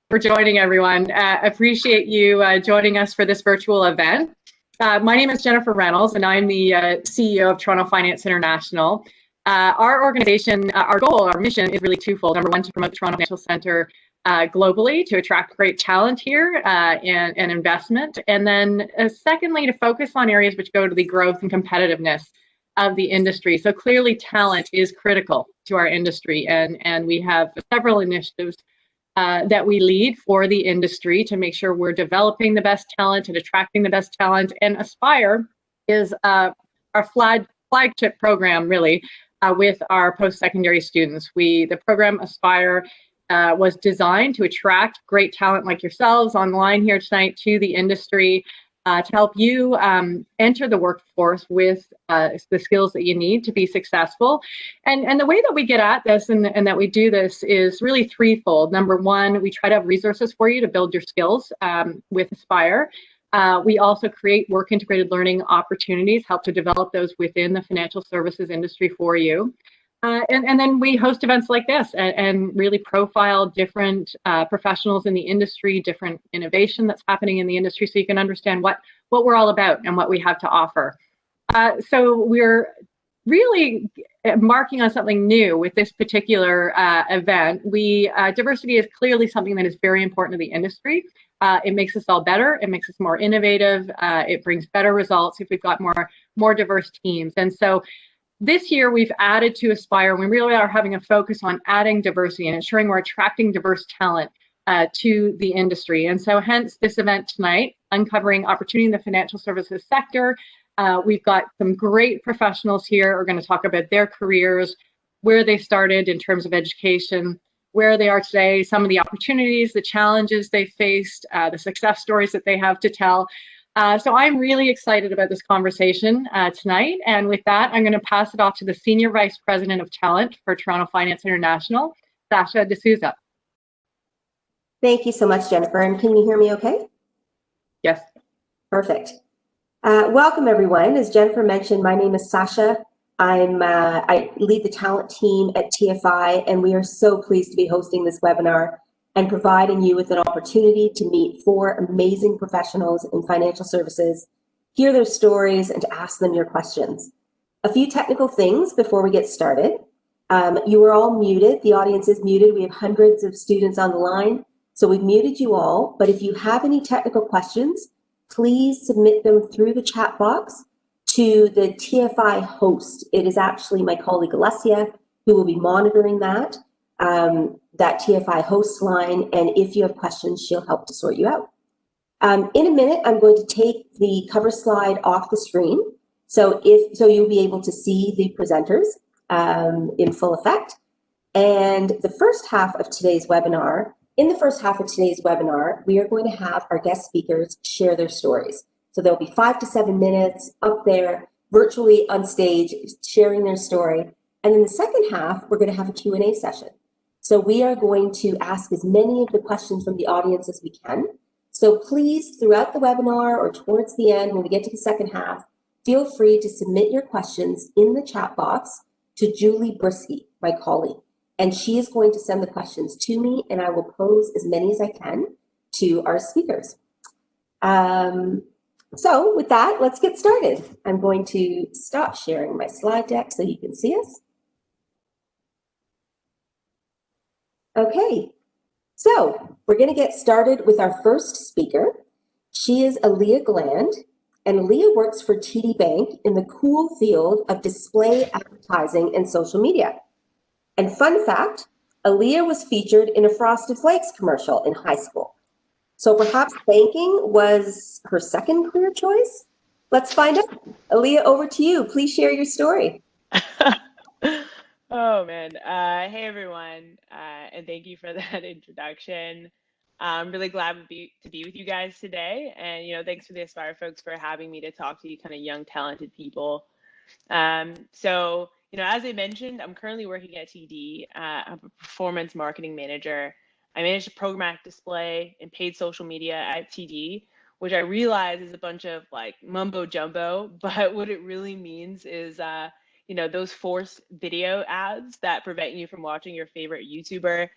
for joining, everyone. Appreciate you joining us for this virtual event. My name is Jennifer Reynolds, and I'm the CEO of Toronto Finance International. Our organization, our goal, our mission is really twofold. Number one, to promote the Toronto Financial Centre globally, to attract great talent here and investment. And then secondly, to focus on areas which go to the growth and competitiveness of the industry. So clearly talent is critical to our industry, and we have several initiatives that we lead for the industry to make sure we're developing the best talent and attracting the best talent. And Aspire is our flagship program, really, with our post-secondary students. The program Aspire was designed to attract great talent like yourselves online here tonight to the industry, to help you enter the workforce with the skills that you need to be successful. And the way that we get at this and that we do this is really threefold. Number one, we try to have resources for you to build your skills with Aspire. We also create work integrated learning opportunities, help to develop those within the financial services industry for you. And then we host events like this and really profile different professionals in the industry, different innovation that's happening in the industry, so you can understand what we're all about and what we have to offer. So we're really marking on something new with this particular event. Diversity is clearly something that is very important to the industry. It makes us all better. It makes us more innovative. It brings better results if we've got more diverse teams. And so this year, we've added to Aspire, and we really are having a focus on adding diversity and ensuring we're attracting diverse talent to the industry. And so hence this event tonight, Uncovering Opportunity in the Financial Services Sector. We've got some great professionals here who are going to talk about their careers, where they started in terms of education, where they are today, some of the opportunities, the challenges they faced, the success stories that they have to tell. So I'm really excited about this conversation tonight. And with that, I'm going to pass it off to the Senior Vice President of Talent for Toronto Finance International, Sasha D'Souza. Thank you so much, Jennifer. And can you hear me okay? Yes. Perfect. Welcome, everyone. As Jennifer mentioned, my name is Sasha. I lead the talent team at TFI, and we are so pleased to be hosting this webinar and providing you with an opportunity to meet 4 amazing professionals in financial services, hear their stories, and to ask them your questions. A few technical things before we get started. You are all muted. The audience is muted. We have hundreds of students on the line, so we've muted you all. But if you have any technical questions, please submit them through the chat box to the TFI host. It is actually my colleague Alessia who will be monitoring that TFI host line, and if you have questions, she'll help to sort you out. In a minute, I'm going to take the cover slide off the screen, so you'll be able to see the presenters in full effect. And in the first half of today's webinar, we are going to have our guest speakers share their stories. So there'll be 5 to 7 minutes up there, virtually on stage, sharing their story. And in the second half, we're going to have a Q&A session. So we are going to ask as many of the questions from the audience as we can. So please, throughout the webinar or towards the end, when we get to the second half, feel free to submit your questions in the chat box to Julie Brisky, my colleague. And she is going to send the questions to me, and I will pose as many as I can to our speakers. So with that, let's get started. I'm going to stop sharing my slide deck so you can see us. Okay, so we're going to get started with our first speaker. She is Aaliyah Gland, and Aaliyah works for TD Bank in the cool field of display advertising and social media. And fun fact, Aaliyah was featured in a Frosted Flakes commercial in high school. So perhaps banking was her second career choice? Let's find out. Aaliyah, over to you. Please share your story. Oh, man. Hey, everyone. And thank you for that introduction. I'm really glad to be with you guys today. And, thanks for the Aspire folks for having me to talk to you kind of young, talented people. So, as I mentioned, I'm currently working at TD. I'm a performance marketing manager. I manage the programmatic display and paid social media at TD, which I realize is a bunch of mumbo jumbo, but what it really means is, those forced video ads that prevent you from watching your favorite YouTuber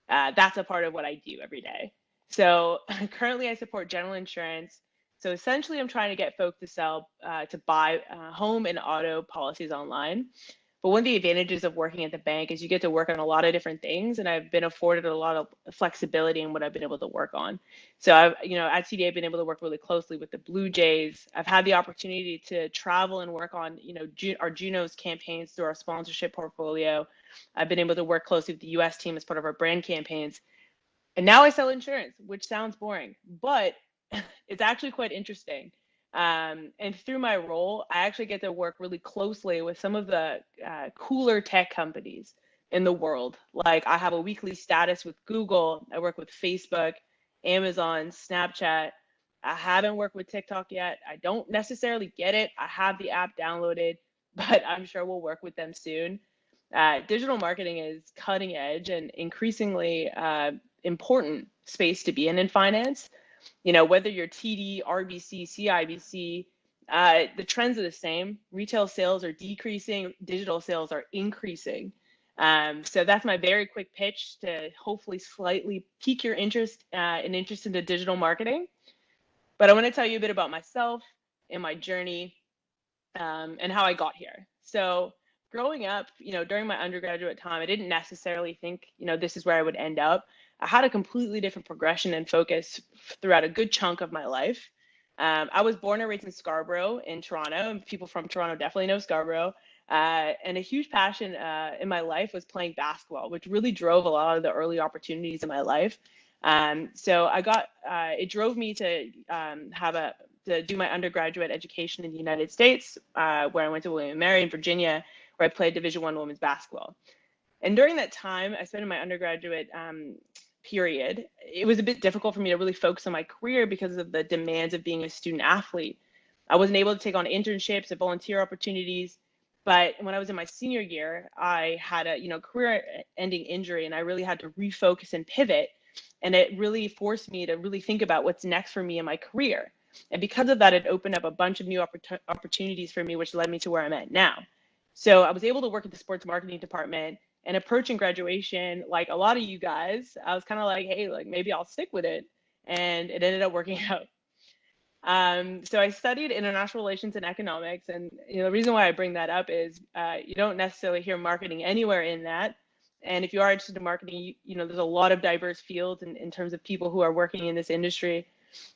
That's a part of what I do every day. So currently I support general insurance. So essentially I'm trying to get folks to buy home and auto policies online. But one of the advantages of working at the bank is you get to work on a lot of different things, and I've been afforded a lot of flexibility in what I've been able to work on. So at CDA, I've been able to work really closely with the Blue Jays. I've had the opportunity to travel and work on, our Junos campaigns through our sponsorship portfolio. I've been able to work closely with the U.S. team as part of our brand campaigns. And now I sell insurance, which sounds boring, but it's actually quite interesting. And through my role, I actually get to work really closely with some of the cooler tech companies in the world. Like I have a weekly status with Google. I work with Facebook, Amazon, Snapchat. I haven't worked with TikTok yet. I don't necessarily get it. I have the app downloaded, but I'm sure we'll work with them soon. Digital marketing is cutting edge and increasingly important space to be in finance. Whether you're TD, RBC, CIBC, the trends are the same. Retail sales are decreasing, digital sales are increasing. So that's my very quick pitch to hopefully slightly pique your interest into digital marketing. But I want to tell you a bit about myself and my journey and how I got here. So growing up, during my undergraduate time, I didn't necessarily think, this is where I would end up. I had a completely different progression and focus throughout a good chunk of my life. I was born and raised in Scarborough in Toronto, and people from Toronto definitely know Scarborough. And a huge passion in my life was playing basketball, which really drove a lot of the early opportunities in my life. So it drove me to to do my undergraduate education in the United States, where I went to William & Mary in Virginia, where I played Division I women's basketball. And during that time I spent in my undergraduate period, it was a bit difficult for me to really focus on my career because of the demands of being a student athlete. I wasn't able to take on internships and volunteer opportunities. But when I was in my senior year, I had a career-ending injury, and I really had to refocus and pivot. And it really forced me to really think about what's next for me in my career. And because of that, it opened up a bunch of new opportunities for me, which led me to where I'm at now. So I was able to work at the sports marketing department, and approaching graduation, like a lot of you guys, I was kind of like, hey, like maybe I'll stick with it. And it ended up working out. So I studied international relations and economics. And the reason why I bring that up is you don't necessarily hear marketing anywhere in that. And if you are interested in marketing, there's a lot of diverse fields in terms of people who are working in this industry.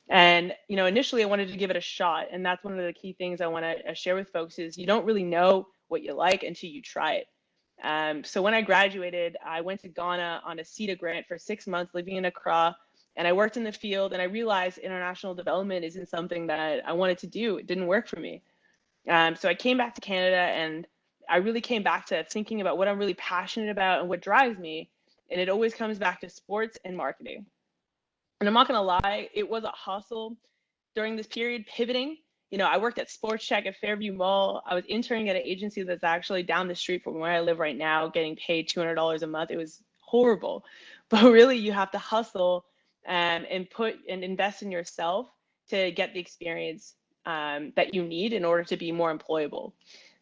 And, initially I wanted to give it a shot. And that's one of the key things I want to share with folks is you don't really know what you like until you try it. So when I graduated, I went to Ghana on a CETA grant for 6 months, living in Accra. And I worked in the field, and I realized international development isn't something that I wanted to do. It didn't work for me. So I came back to Canada, and I really came back to thinking about what I'm really passionate about and what drives me. And it always comes back to sports and marketing. And I'm not going to lie, it was a hustle during this period, pivoting. I worked at Sports Check at Fairview Mall. I was interning at an agency that's actually down the street from where I live right now, getting paid $200 a month. It was horrible. But really, you have to hustle and invest in yourself to get the experience that you need in order to be more employable.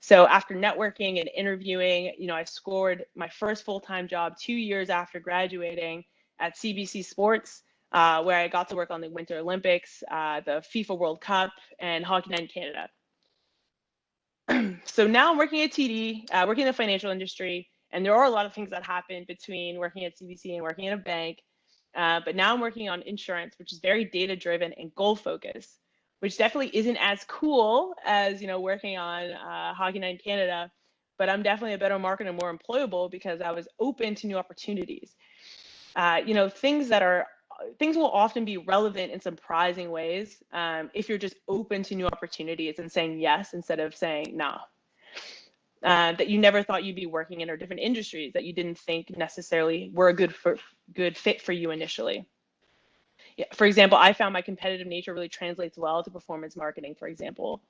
So after networking and interviewing, I scored my first full-time job 2 years after graduating at CBC Sports, where I got to work on the Winter Olympics, the FIFA World Cup, and Hockey Night in Canada. So now I'm working at TD, working in the financial industry, and there are a lot of things that happen between working at CBC and working in a bank. But now I'm working on insurance, which is very data-driven and goal-focused, which definitely isn't as cool as working on Hockey Night in Canada. But I'm definitely a better marketer and more employable because I was open to new opportunities. Things will often be relevant in surprising ways if you're just open to new opportunities and saying yes instead of saying no. That you never thought you'd be working in, or different industries that you didn't think necessarily were a good fit for you initially. Yeah, for example, I found my competitive nature really translates well to performance marketing, for example.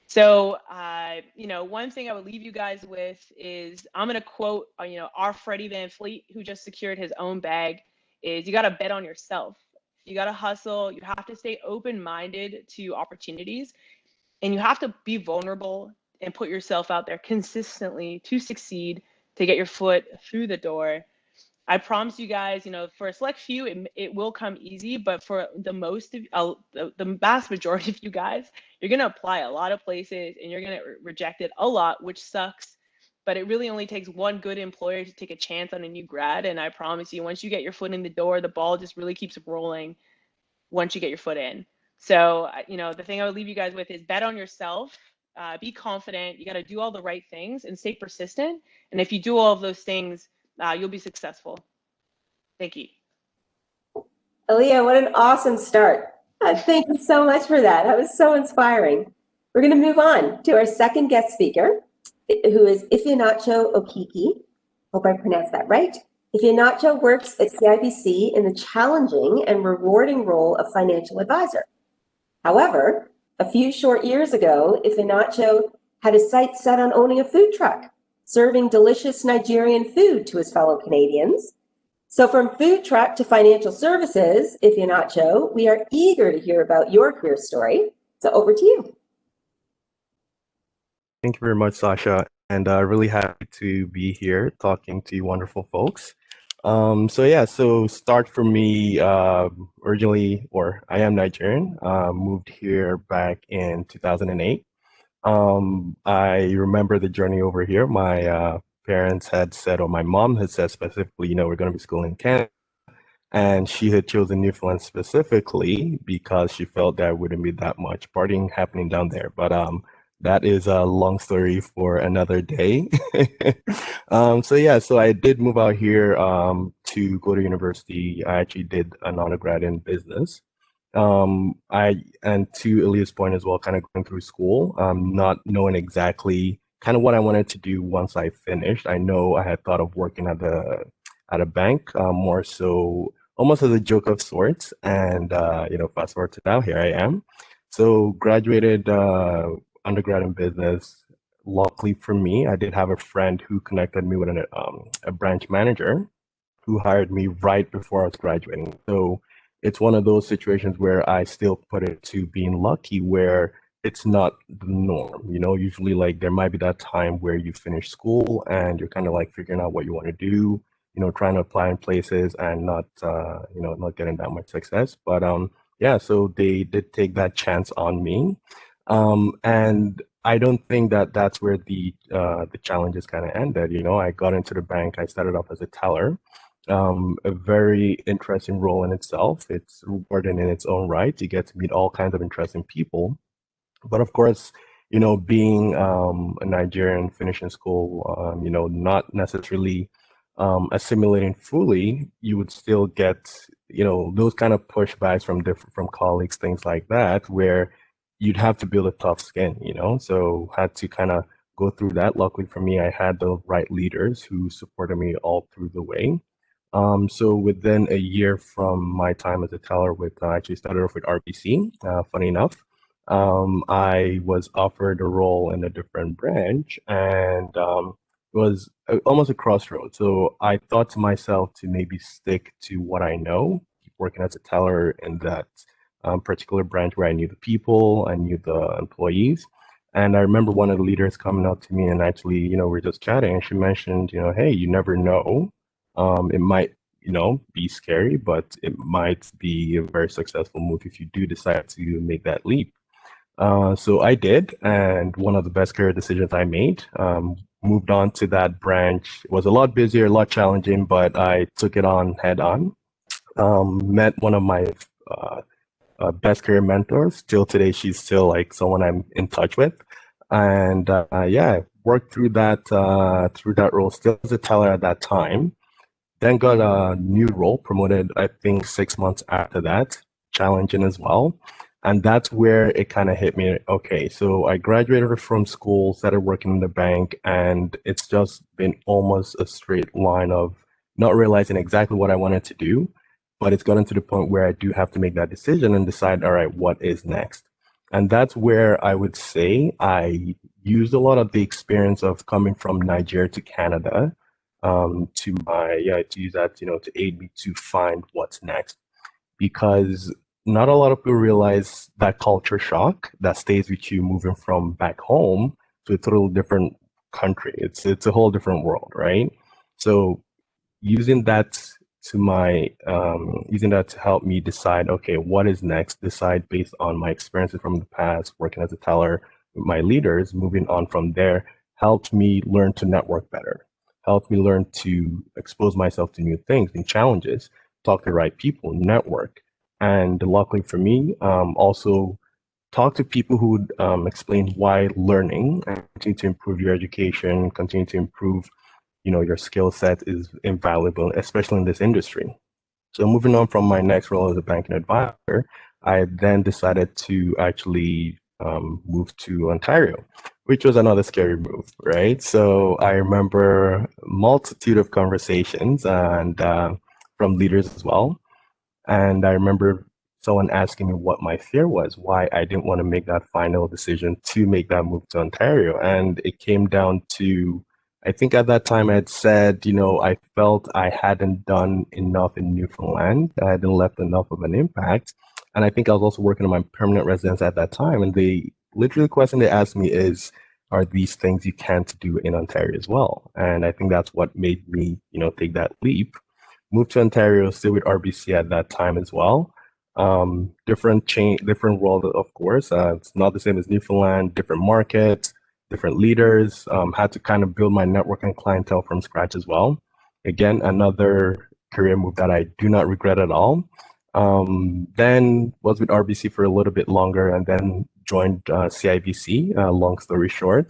So, one thing I would leave you guys with is I'm going to quote, our Freddie Van Fleet, who just secured his own bag, is you got to bet on yourself. You got to hustle. You have to stay open-minded to opportunities, and you have to be vulnerable and put yourself out there consistently to succeed, to get your foot through the door. I promise you guys, for a select few, it will come easy, but for the vast majority of you guys, you're going to apply a lot of places and you're going to reject it a lot, which sucks. But it really only takes one good employer to take a chance on a new grad. And I promise you, once you get your foot in the door, the ball just really keeps rolling once you get your foot in. So, the thing I would leave you guys with is bet on yourself, be confident. You got to do all the right things and stay persistent. And if you do all of those things, you'll be successful. Thank you. Aaliyah, what an awesome start. Thank you so much for that. That was so inspiring. We're going to move on to our second guest speaker, who is Ifeanacho Okiki. Hope I pronounced that right. Ifeanacho works at CIBC in the challenging and rewarding role of financial advisor. However, a few short years ago, Ifeanacho had his sights set on owning a food truck, serving delicious Nigerian food to his fellow Canadians. So from food truck to financial services, Ifeanacho, we are eager to hear about your career story. So over to you. Thank you very much, Sasha, and really happy to be here talking to you wonderful folks. So start for me, originally, or I am Nigerian, moved here back in 2008. I remember the journey over here. My parents had said, or my mom had said specifically, we're going to be schooling in Canada. And she had chosen Newfoundland specifically because she felt there wouldn't be that much partying happening down there. But that is a long story for another day. So I did move out here to go to university. I actually did an undergrad in business. And to Elia's point as well, kind of going through school, not knowing exactly kind of what I wanted to do once I finished. I know I had thought of working at a bank, more so almost as a joke of sorts. And fast forward to now, here I am. So graduated undergrad in business. Luckily for me, I did have a friend who connected me with a branch manager who hired me right before I was graduating. So it's one of those situations where I still put it to being lucky, where it's not the norm. Usually like there might be that time where you finish school and you're kind of like figuring out what you want to do, trying to apply in places and not getting that much success. But so they did take that chance on me. And I don't think that that's where the challenges kind of ended. I got into the bank. I started off as a teller. A very interesting role in itself. It's rewarding in its own right. You get to meet all kinds of interesting people. But of course, being a Nigerian finishing school, not necessarily assimilating fully, you would still get, those kind of pushbacks from colleagues, things like that, where you'd have to build a tough skin, so had to kind of go through that. Luckily for me, I had the right leaders who supported me all through the way. So within a year from my time as a teller I actually started off with RBC, funny enough. I was offered a role in a different branch, and it was almost a crossroads. So I thought to myself to maybe stick to what I know, keep working as a teller in that particular branch where I knew the people, I knew the employees. And I remember one of the leaders coming up to me and actually, we're just chatting, and she mentioned, hey, you never know. It might, be scary, but it might be a very successful move if you do decide to make that leap. So I did, and one of the best career decisions I made. Moved on to that branch. It was a lot busier, a lot challenging, but I took it on head on. Met one of my best career mentors. Still today, she's still like someone I'm in touch with. And worked through that role, still as a teller at that time. Then got a new role, promoted, I think 6 months after that, challenging as well. And that's where it kind of hit me. Okay, so I graduated from school, started working in the bank, and it's just been almost a straight line of not realizing exactly what I wanted to do, but it's gotten to the point where I do have to make that decision and decide, all right, what is next? And that's where I would say I used a lot of the experience of coming from Nigeria to Canada to use that, to aid me to find what's next. Because not a lot of people realize that culture shock that stays with you moving from back home to a totally different country. It's a whole different world, right? So using that using that to help me decide, okay, what is next, decide based on my experiences from the past, working as a teller with my leaders, moving on from there, helped me learn to network better, helped me learn to expose myself to new things, new challenges, talk to the right people, network. And luckily for me, also talk to people who would explain why learning and continue to improve your education, continue to improve, your skill set is invaluable, especially in this industry. So moving on from my next role as a banking advisor, I then decided to actually move to Ontario, which was another scary move, right? So I remember multitude of conversations and from leaders as well. And I remember someone asking me what my fear was, why I didn't want to make that final decision to make that move to Ontario. And it came down to, I think at that time I had said, I felt I hadn't done enough in Newfoundland. I hadn't left enough of an impact. And I think I was also working on my permanent residence at that time. And the question they asked me is, are these things you can't do in Ontario as well? And I think that's what made me, take that leap. Moved to Ontario, still with RBC at that time as well. Different role, of course. It's not the same as Newfoundland, different markets, different leaders. Had to kind of build my network and clientele from scratch as well. Again, another career move that I do not regret at all. Then was with RBC for a little bit longer and then joined CIBC, long story short.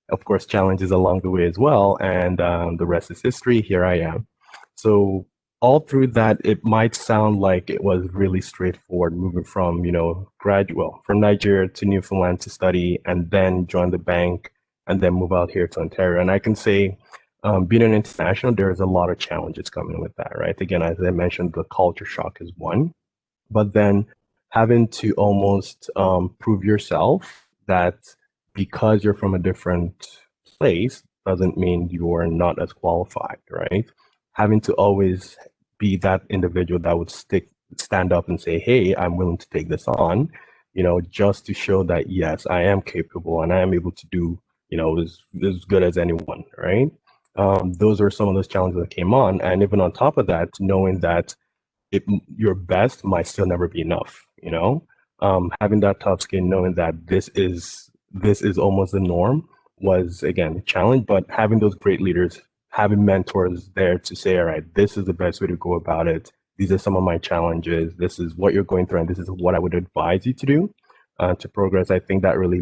Of course, challenges along the way as well. And the rest is history. Here I am. So all through that, it might sound like it was really straightforward moving from, from Nigeria to Newfoundland to study and then join the bank and then move out here to Ontario. And I can say, being an international, there's a lot of challenges coming with that, right? Again, as I mentioned, the culture shock is one, but then having to almost prove yourself that because you're from a different place doesn't mean you're not as qualified, right? Having to always be that individual that would stand up and say, hey, I'm willing to take this on, just to show that, yes, I am capable and I am able to do, as good as anyone, right? Those are some of those challenges that came on. And even on top of that, knowing that your best might still never be enough, having that tough skin, knowing that this is almost the norm was, again, a challenge, but having those great leaders, having mentors there to say, all right, this is the best way to go about it. These are some of my challenges. This is what you're going through, and this is what I would advise you to do to progress. I think that really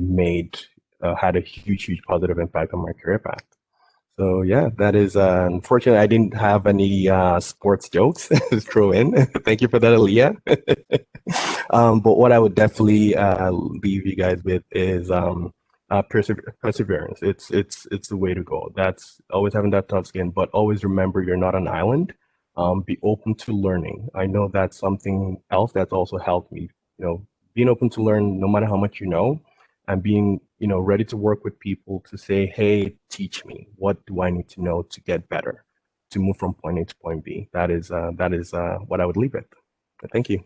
had a huge positive impact on my career path. So yeah, that is unfortunately I didn't have any sports jokes to throw in. Thank you for that, Aaliyah. But what I would definitely leave you guys with is perseverance. It's the way to go. That's always having that tough skin, but always remember you're not an island. Be open to learning. I know that's something else that's also helped me. Being open to learn, no matter how much you know, and being ready to work with people to say, hey, teach me. What do I need to know to get better, to move from point A to point B? That is what I would leave it. Thank you.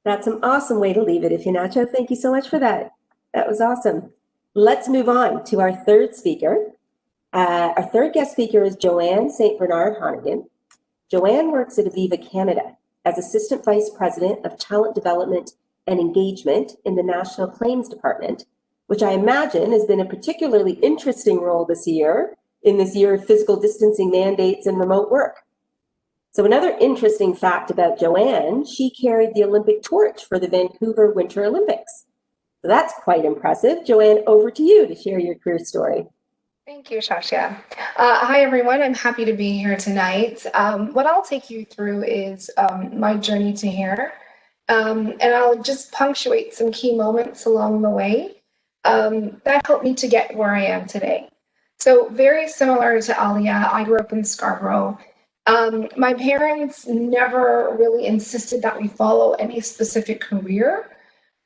That's an awesome way to leave it, Ifinacho. Thank you so much for that. That was awesome. Let's move on to our third speaker. Our third guest speaker is Joanne St. Bernard Honnigan. Joanne works at Aviva Canada as Assistant Vice President of Talent Development and Engagement in the National Claims Department, which I imagine has been a particularly interesting role this year of physical distancing mandates and remote work. So another interesting fact about Joanne, she carried the Olympic torch for the Vancouver Winter Olympics. So that's quite impressive. Joanne, over to you to share your career story. Thank you, Shasha. Hi, everyone. I'm happy to be here tonight. What I'll take you through is my journey to here, and I'll just punctuate some key moments along the way that helped me to get where I am today. So very similar to Alia, I grew up in Scarborough. My parents never really insisted that we follow any specific career,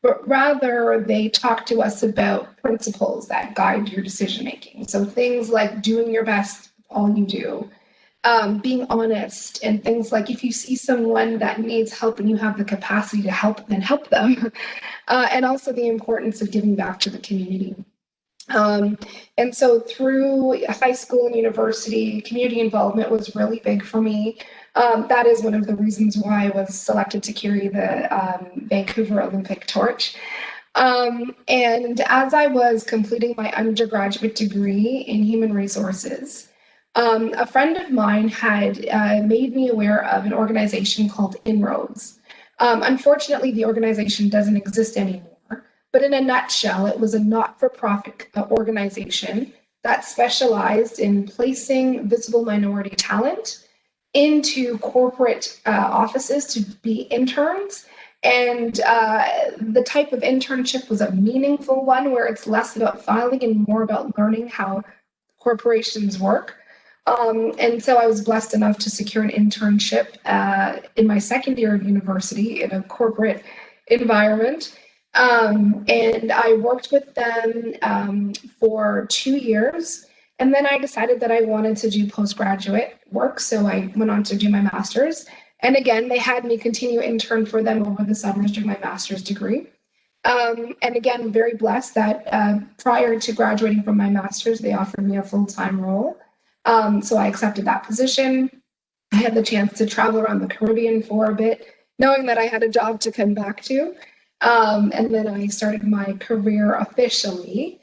but rather they talk to us about principles that guide your decision making. So things like doing your best, all you do, being honest, and things like if you see someone that needs help and you have the capacity to help, then help them. And also the importance of giving back to the community. And so through high school and university, community involvement was really big for me. That is one of the reasons why I was selected to carry the Vancouver Olympic torch. And as I was completing my undergraduate degree in human resources, a friend of mine had made me aware of an organization called Inroads. Unfortunately, the organization doesn't exist anymore. But in a nutshell, it was a not-for-profit organization that specialized in placing visible minority talent into corporate offices to be interns. And the type of internship was a meaningful one where it's less about filing and more about learning how corporations work. And so I was blessed enough to secure an internship in my second year of university in a corporate environment. And I worked with them for 2 years. And then I decided that I wanted to do postgraduate work. So I went on to do my master's. And again, they had me continue intern for them over the summers during my master's degree. And again, I'm very blessed that prior to graduating from my master's, they offered me a full-time role. So I accepted that position. I had the chance to travel around the Caribbean for a bit, knowing that I had a job to come back to. And then I started my career officially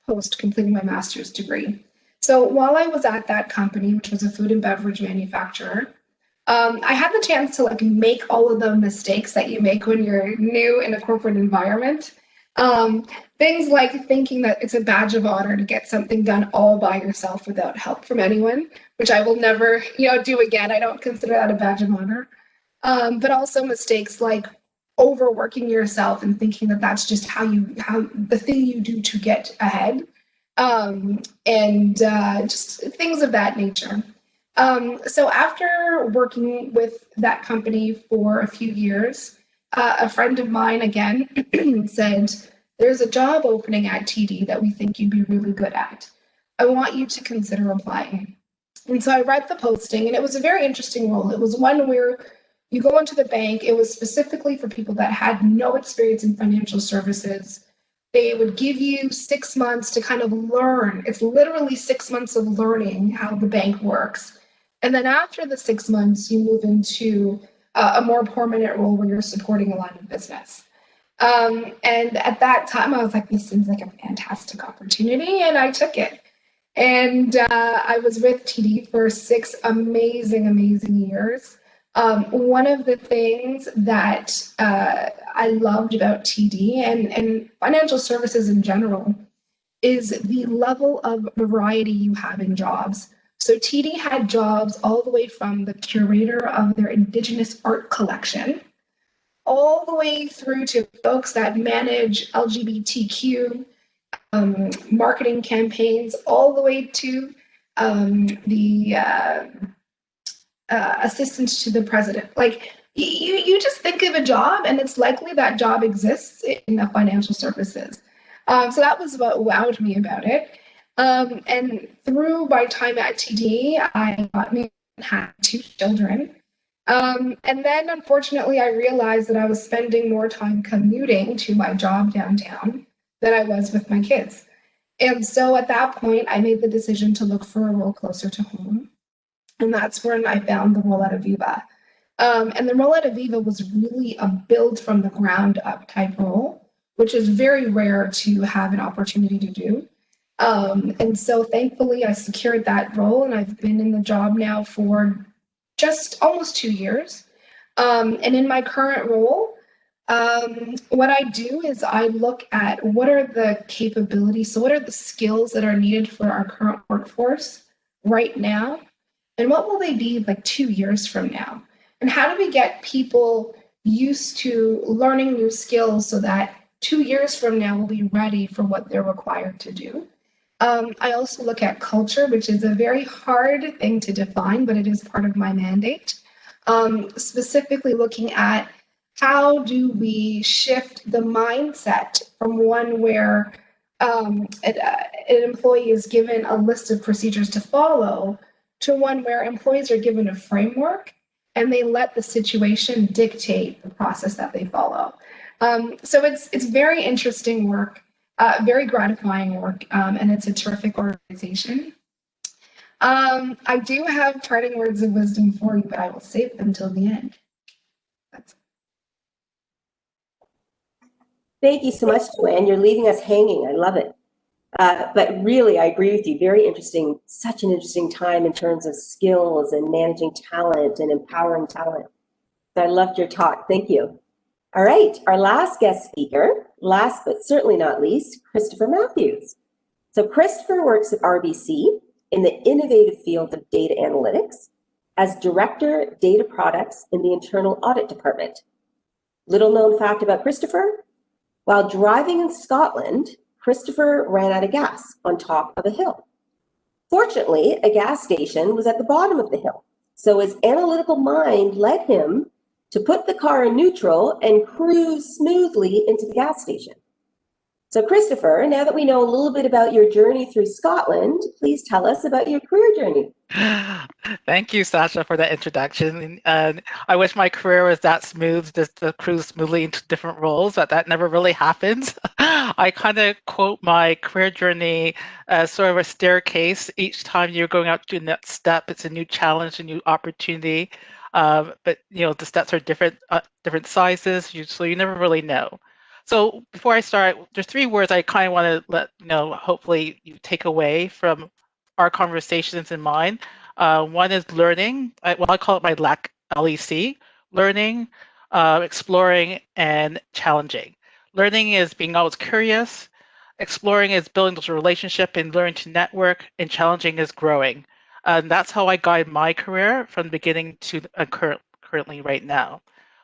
post completing my master's degree. So while I was at that company, which was a food and beverage manufacturer, I had the chance to make all of the mistakes that you make when you're new in a corporate environment. Things like thinking that it's a badge of honor to get something done all by yourself without help from anyone, which I will never, do again. I don't consider that a badge of honor. But also mistakes like overworking yourself and thinking that that's just how the thing you do to get ahead, and just things of that nature. So after working with that company for a few years, a friend of mine again said, "There's a job opening at TD that we think you'd be really good at. I want you to consider applying." And so I read the posting, and it was a very interesting role. It was one where you go into the bank. It was specifically for people that had no experience in financial services. They would give you 6 months to kind of learn. It's literally 6 months of learning how the bank works. And then after the 6 months, you move into a more permanent role where you're supporting a line of business. And at that time, I was like, this seems like a fantastic opportunity, and I took it. And I was with TD for 6 amazing, amazing years. One of the things that I loved about TD and financial services in general is the level of variety you have in jobs. So TD had jobs all the way from the curator of their Indigenous art collection, all the way through to folks that manage LGBTQ marketing campaigns, all the way to the assistance to the president. You just think of a job, and it's likely that job exists in the financial services. So that was what wowed me about it. And through my time at TD, I got married and had 2 children. And then unfortunately, I realized that I was spending more time commuting to my job downtown than I was with my kids. And so at that point, I made the decision to look for a role closer to home. And that's when I found the role at Aviva. And the role at Aviva was really a build from the ground up type role, which is very rare to have an opportunity to do. And so thankfully I secured that role, and I've been in the job now for just almost 2 years. And in my current role, what I do is I look at what are the capabilities, so what are the skills that are needed for our current workforce right now, and what will they be 2 years from now? And how do we get people used to learning new skills so that 2 years from now we'll be ready for what they're required to do? I also look at culture, which is a very hard thing to define, but it is part of my mandate. Specifically looking at how do we shift the mindset from one where an employee is given a list of procedures to follow to one where employees are given a framework and they let the situation dictate the process that they follow. So it's very interesting work. Very gratifying work, and it's a terrific organization. I do have parting words of wisdom for you, but I will save them till the end. Thank you so much, Joanne. You're leaving us hanging. I love it. But really, I agree with you. Very interesting, such an interesting time in terms of skills and managing talent and empowering talent. So I loved your talk. Thank you. All right, our last guest speaker, last but certainly not least, Christopher Matthews. So Christopher works at RBC in the innovative field of data analytics as Director, Data Products in the Internal Audit Department. Little known fact about Christopher, while driving in Scotland, Christopher ran out of gas on top of a hill. Fortunately, a gas station was at the bottom of the hill, so his analytical mind led him to put the car in neutral and cruise smoothly into the gas station. So Christopher, now that we know a little bit about your journey through Scotland, please tell us about your career journey. Thank you, Sasha, for that introduction. I wish my career was that smooth, just to cruise smoothly into different roles, but that never really happens. I kind of quote my career journey as sort of a staircase. Each time you're going out to the next step, it's a new challenge, a new opportunity. But the steps are different sizes, so you never really know. So before I start, there's 3 words I kind of want to let hopefully you take away from our conversations in mind. One is learning. I call it my LEC, learning, exploring, and challenging. Learning is being always curious. Exploring is building those relationships and learning to network, and challenging is growing. And that's how I guide my career from the beginning to currently right now.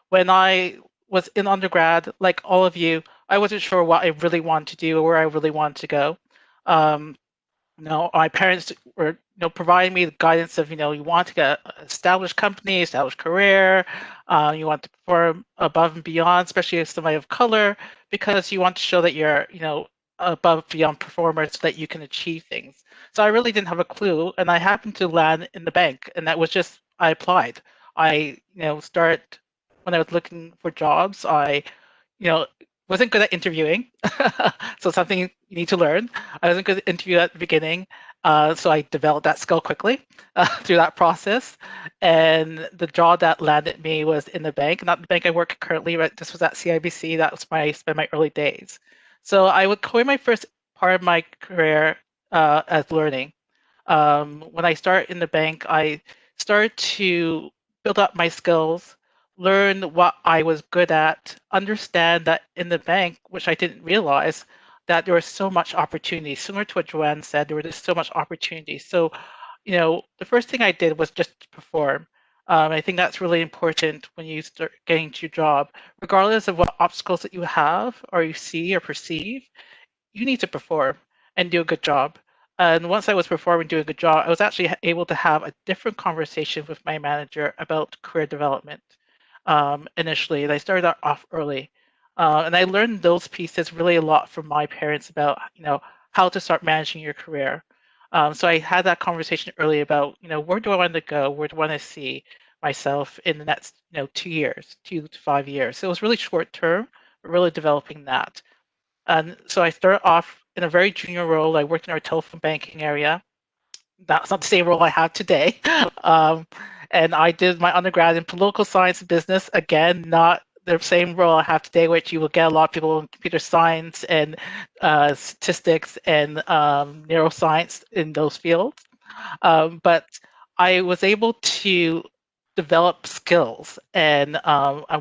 When I was in undergrad, like all of you, I wasn't sure what I really wanted to do or where I really wanted to go. My parents were providing me the guidance of you want to get an established company, established career, you want to perform above and beyond, especially as somebody of color, because you want to show that you're above and beyond performer so that you can achieve things. So I really didn't have a clue, and I happened to land in the bank, and that was just I applied. I started when I was looking for jobs. I wasn't good at interviewing, so something you need to learn. I wasn't good at interview at the beginning, so I developed that skill quickly through that process. And the job that landed me was in the bank, not the bank I work currently, but this was at CIBC. That was I spent my early days. So I would coin my first part of my career as learning. When I started in the bank, I started to build up my skills, learn what I was good at, understand that in the bank, which I didn't realize, that there was so much opportunity. Similar to what Joanne said, there was just so much opportunity. So, the first thing I did was just to perform. I think that's really important when you start getting to your job, regardless of what obstacles that you have or you see or perceive, you need to perform and do a good job. And once I was performing, doing a good job, I was actually able to have a different conversation with my manager about career development initially. And I started off early. And I learned those pieces really a lot from my parents about, how to start managing your career. So I had that conversation early about, where do I want to go? Where do I want to see myself in the next, 2 years, 2 to 5 years? So it was really short term, but really developing that. And so I started off in a very junior role. I worked in our telephone banking area. That's not the same role I have today. And I did my undergrad in political science and business. Again, not the same role I have today, which you will get a lot of people in computer science and statistics and neuroscience in those fields. But I was able to develop skills and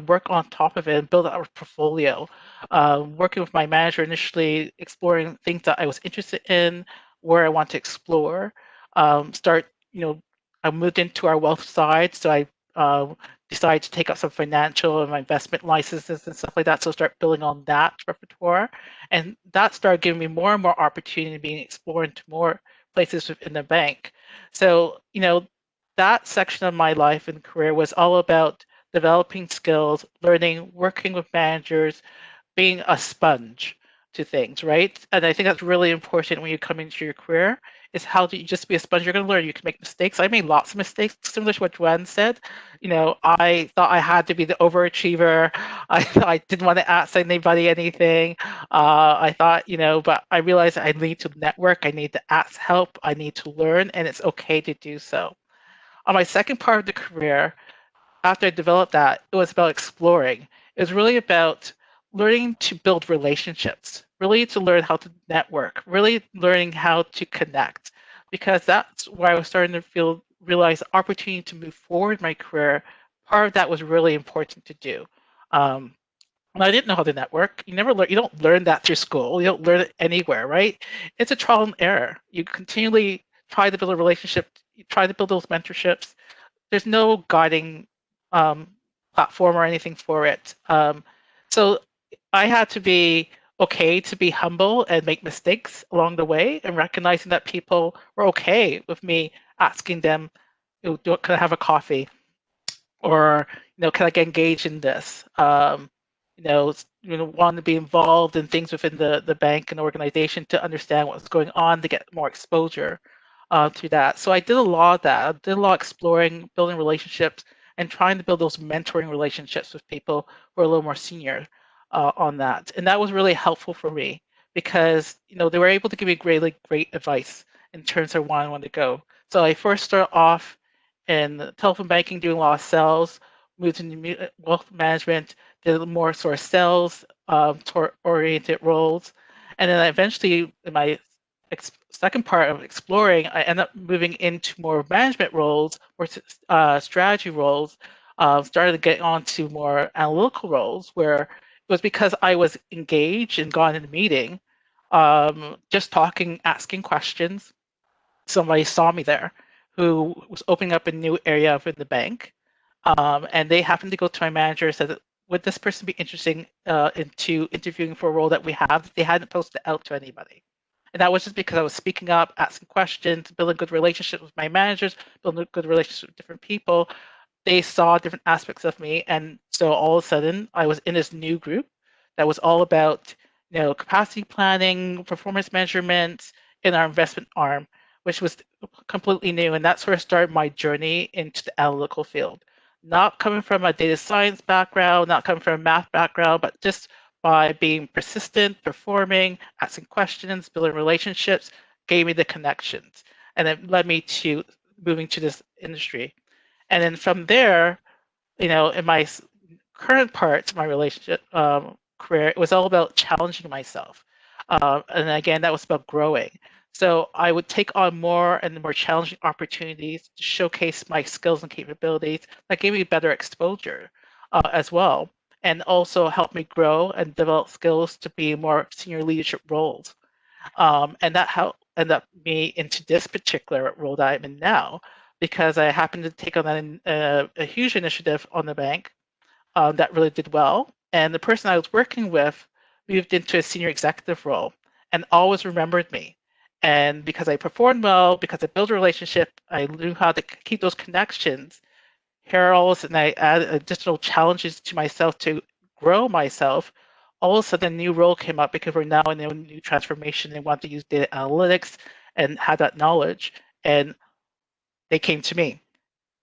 work on top of it and build out a portfolio. Working with my manager initially, exploring things that I was interested in, where I want to explore. I moved into our wealth side, so I decided to take up some financial and my investment licenses and stuff like that. So start building on that repertoire, and that started giving me more and more opportunity, being explored into more places within the bank. So that section of my life and career was all about developing skills, learning, working with managers, being a sponge to things, right? And I think that's really important when you come into your career, is how do you just be a sponge. You're going to learn. You can make mistakes. I made lots of mistakes, similar to what Joanne said. I thought I had to be the overachiever. I didn't want to ask anybody anything. I thought, but I realized I need to network. I need to ask help. I need to learn, and it's okay to do so. On my second part of the career, after I developed that, it was about exploring. It was really about learning to build relationships, really to learn how to network, really learning how to connect, because that's where I was starting to realize the opportunity to move forward in my career. Part of that was really important to do. And I didn't know how to network. You don't learn that through school. You don't learn it anywhere, right? It's a trial and error. You continually try to build a relationship, you try to build those mentorships. There's no guiding platform or anything for it. So I had to be okay to be humble and make mistakes along the way, and recognizing that people were okay with me asking them, can I have a coffee? Or, can I get engaged in this? Want to be involved in things within the bank and organization to understand what's going on, to get more exposure to that. So I did a lot of that. I did a lot of exploring, building relationships, and trying to build those mentoring relationships with people who are a little more senior on that. And that was really helpful for me because, they were able to give me really great advice in terms of where I wanted to go. So I first started off in telephone banking, doing a lot of sales, moved into wealth management, did more sort of sales oriented roles. And then eventually, in my second part of exploring, I ended up moving into more management roles, or strategy roles, started to get onto more analytical roles, where it was because I was engaged and gone in a meeting, just talking, asking questions. Somebody saw me there who was opening up a new area within the bank. And they happened to go to my manager and said, would this person be interested into interviewing for a role that we have? They hadn't posted it out to anybody. And that was just because I was speaking up, asking questions, building good relationships with my managers, building good relationships with different people. They saw different aspects of me. And so all of a sudden, I was in this new group that was all about, capacity planning, performance measurement in our investment arm, which was completely new. And that sort of started my journey into the analytical field. Not coming from a data science background, not coming from a math background, but just by being persistent, performing, asking questions, building relationships, gave me the connections. And it led me to moving to this industry. And then from there, in my current parts of my relationship career, it was all about challenging myself. And again, that was about growing. So I would take on more and more challenging opportunities to showcase my skills and capabilities. That gave me better exposure as well, and also helped me grow and develop skills to be more senior leadership roles. And that helped end up me into this particular role that I'm in now, because I happened to take on a huge initiative on the bank that really did well. And the person I was working with moved into a senior executive role and always remembered me. And because I performed well, because I built a relationship, I knew how to keep those connections. Heralds, and I added additional challenges to myself to grow myself. All of a sudden, a new role came up because we're now in a new transformation and want to use data analytics and have that knowledge. And they came to me,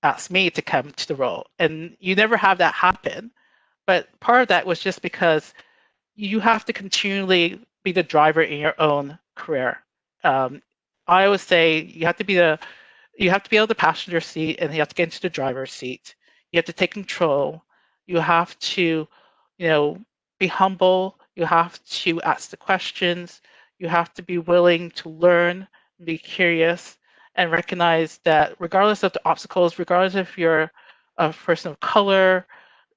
asked me to come to the role. And you never have that happen. But part of that was just because you have to continually be the driver in your own career. I always say you have to be able to passenger seat, and you have to get into the driver's seat. You have to take control. You have to, be humble. You have to ask the questions. You have to be willing to learn, be curious, and recognize that regardless of the obstacles, regardless if you're a person of color,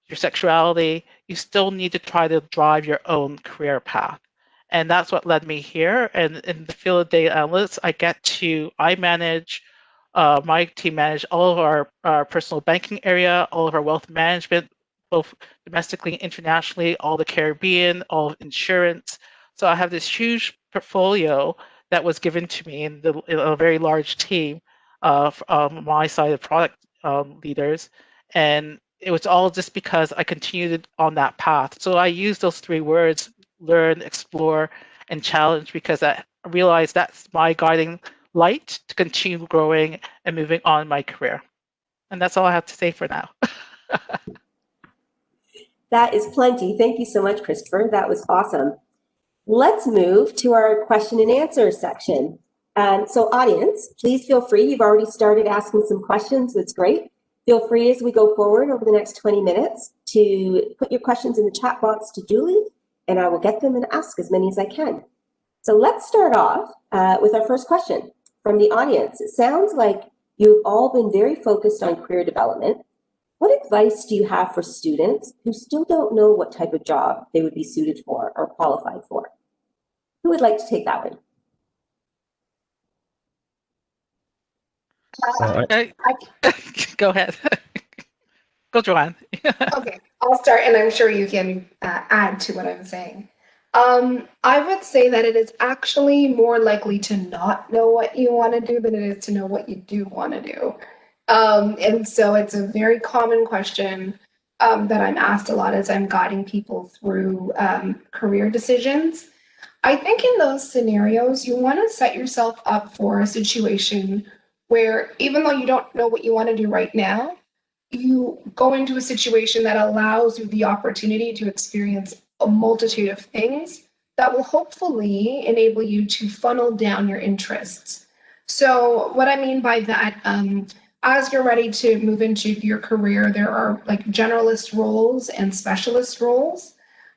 your sexuality, you still need to try to drive your own career path. And that's what led me here. And in the field of data analytics, my team manage all of our personal banking area, all of our wealth management, both domestically and internationally, all the Caribbean, all of insurance. So I have this huge portfolio that was given to me in a very large team from my side of product leaders. And it was all just because I continued on that path. So I use those three words: learn, explore, and challenge, because I realize that's my guiding light to continue growing and moving on in my career. And that's all I have to say for now. That is plenty. Thank you so much, Christopher. That was awesome. Let's move to our question and answer section. So audience, please feel free. You've already started asking some questions. That's great. Feel free as we go forward over the next 20 minutes to put your questions in the chat box to Julie, and I will get them and ask as many as I can. So let's start off with our first question from the audience. It sounds like you've all been very focused on career development. What advice do you have for students who still don't know what type of job they would be suited for or qualified for? Who would like to take that one? Go ahead. Go, Joanne. Okay, I'll start, and I'm sure you can add to what I'm saying. I would say that it is actually more likely to not know what you want to do than it is to know what you do want to do. And so it's a very common question that I'm asked a lot as I'm guiding people through career decisions. I think in those scenarios, you want to set yourself up for a situation where even though you don't know what you want to do right now, you go into a situation that allows you the opportunity to experience a multitude of things that will hopefully enable you to funnel down your interests. So what I mean by that, as you're ready to move into your career, there are like generalist roles and specialist roles.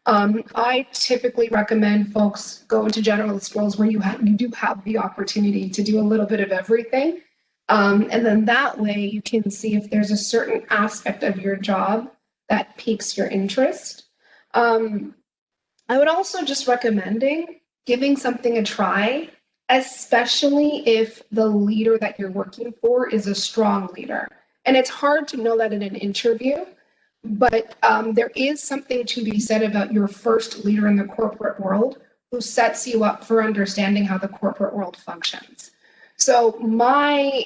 I typically recommend folks go into generalist roles where you do have the opportunity to do a little bit of everything. And then that way you can see if there's a certain aspect of your job that piques your interest. I would also just recommending giving something a try, especially if the leader that you're working for is a strong leader. And it's hard to know that in an interview, but there is something to be said about your first leader in the corporate world who sets you up for understanding how the corporate world functions. So my